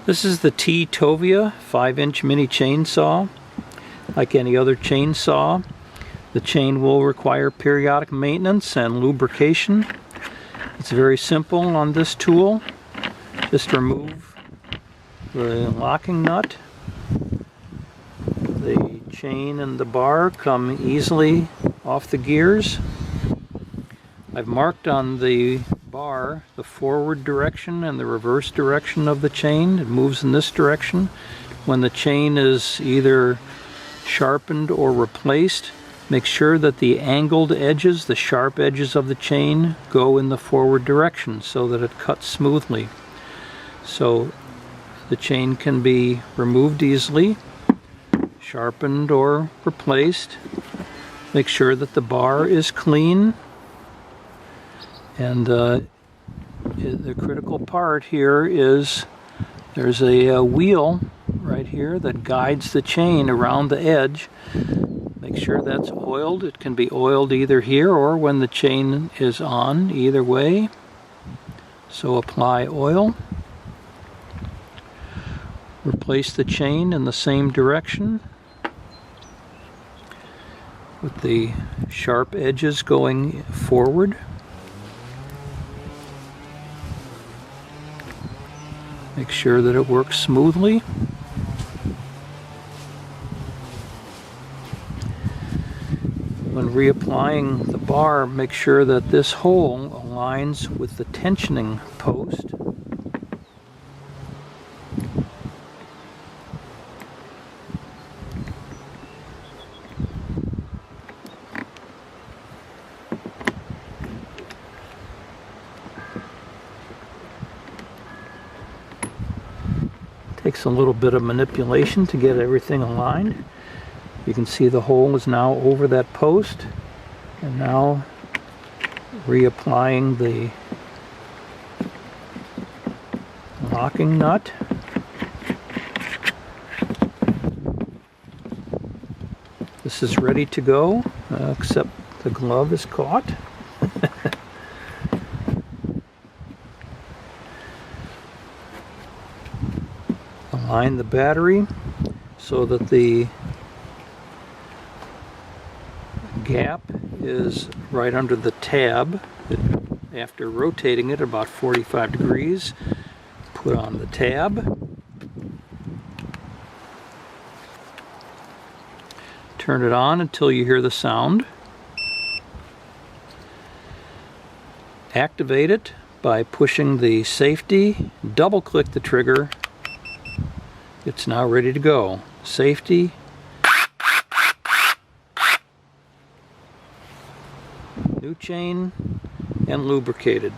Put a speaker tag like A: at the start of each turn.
A: This is the T TOVIA 5-inch mini chainsaw. Like any other chainsaw, the chain will require periodic maintenance and lubrication. It's very simple on this tool. Just remove the locking nut. The chain and the bar come easily off the gears. I've marked on the bar the forward direction and the reverse direction of the chain. It moves in this direction. When the chain is either sharpened or replaced, make sure that the angled edges, the sharp edges of the chain, go in the forward direction so that it cuts smoothly. So the chain can be removed easily, sharpened or replaced. Make sure that the bar is clean. And the critical part here is there's a wheel right here that guides the chain around the edge. Make sure that's oiled. It can be oiled either here or when the chain is on, either way. So apply oil. Replace the chain in the same direction with the sharp edges going forward. Make sure that it works smoothly. When reapplying the bar, make sure that this hole aligns with the tensioning post. Takes a little bit of manipulation to get everything aligned. You can see the hole is now over that post, and now reapplying the locking nut. This is ready to go, except the glove is caught. Align the battery so that the gap is right under the tab. After rotating it about 45 degrees, put on the tab. Turn it on until you hear the sound. Activate it by pushing the safety, double click the trigger. It's now ready to go. Safety. New chain and lubricated.